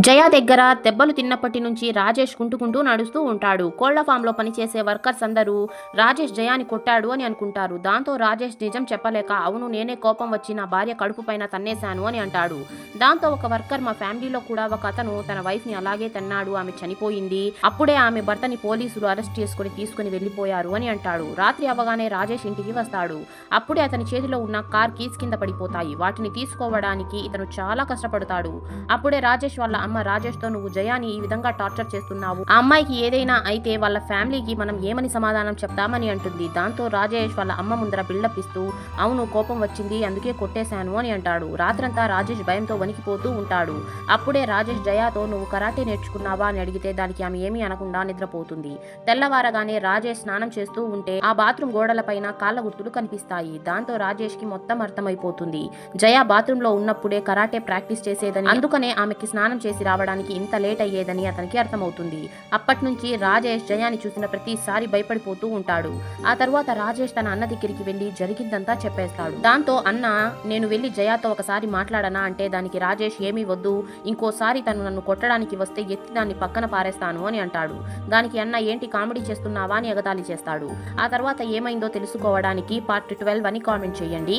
జయ దగ్గర దెబ్బలు తిన్నప్పటి నుంచి రాజేష్ కుంటుకుంటూ నడుస్తూ ఉంటాడు. కోళ్ల ఫామ్లో పనిచేసే వర్కర్స్ అందరూ రాజేష్ జయాని కొట్టాడు అని అనుకుంటారు. దాంతో రాజేష్ నిజం చెప్పలేక అవును నేనే కోపం వచ్చి నా భార్య కడుపు పైన తన్నేశాను అని అంటాడు. దాంతో ఒక వర్కర్ మా ఫ్యామిలీలో కూడా ఒక అతను తన వైఫ్ ని అలాగే తన్నాడు, ఆమె చనిపోయింది, అప్పుడే ఆమె భర్తని పోలీసులు అరెస్ట్ చేసుకుని తీసుకుని వెళ్లిపోయారు అని అంటాడు. రాత్రి అవగానే రాజేష్ ఇంటికి వస్తాడు. అప్పుడే అతని చేతిలో ఉన్న కార్ కీస్ కింద పడిపోతాయి. వాటిని తీసుకోవడానికి ఇతను చాలా కష్టపడతాడు. అప్పుడే రాజేష్ వాళ్ళ అమ్మ రాజేష్ తో నువ్వు జయాని ఈ విధంగా టార్చర్ చేస్తున్నావు, ఆ అమ్మాయికి ఏదైనా అయితే వాళ్ళ ఫ్యామిలీకి మనం ఏమని సమాధానం చెప్తామని అంటుంది. దాంతో రాజేష్ వాళ్ళ అమ్మ ముందర బిల్డప్ ఇస్తూ అవును కోపం వచ్చింది అందుకే కొట్టేశాను అని అంటాడు. రాత్రంతా రాజేష్ భయంతో వణికిపోతూ ఉంటాడు. అప్పుడే రాజేష్ జయాతో నువ్వు కరాటే నేర్చుకున్నావా అని అడిగితే దానికి ఆమె ఏమీ అనకుండా నిద్రపోతుంది. తెల్లవారగానే రాజేష్ స్నానం చేస్తూ ఉంటే ఆ బాత్రూమ్ గోడలపైన కాళ్ళ గుర్తులు కనిపిస్తాయి. దాంతో రాజేష్ కి మొత్తం అర్థమైపోతుంది. జయ బాత్రూమ్ లో ఉన్నప్పుడే కరాటే ప్రాక్టీస్ చేసేదని, అందుకనే ఆమెకి స్నానం చేసి రావడానికి ఇంత లేట్ అయ్యేదని అతనికి అర్థమవుతుంది. అప్పటి నుంచి రాజేష్ జయాని చూసిన ప్రతిసారి భయపడిపోతూ ఉంటాడు. ఆ తర్వాత రాజేష్ తన అన్న దగ్గరికి వెళ్లి జరిగిందంతా చెప్పేస్తాడు. దాంతో అన్న నేను వెళ్లి జయాతో ఒకసారి మాట్లాడనా అంటే దానికి రాజేష్ ఏమీ వద్దు, ఇంకోసారి తను నన్ను కొట్టడానికి వస్తే ఎత్తి దాన్ని పక్కన పారేస్తాను అని అంటాడు. దానికి అన్న ఏంటి కామెడీ చేస్తున్నావా అని ఎగతాళి చేస్తాడు. ఆ తర్వాత ఏమైందో తెలుసుకోవడానికి పార్ట్ 12 అని కామెంట్ చేయండి.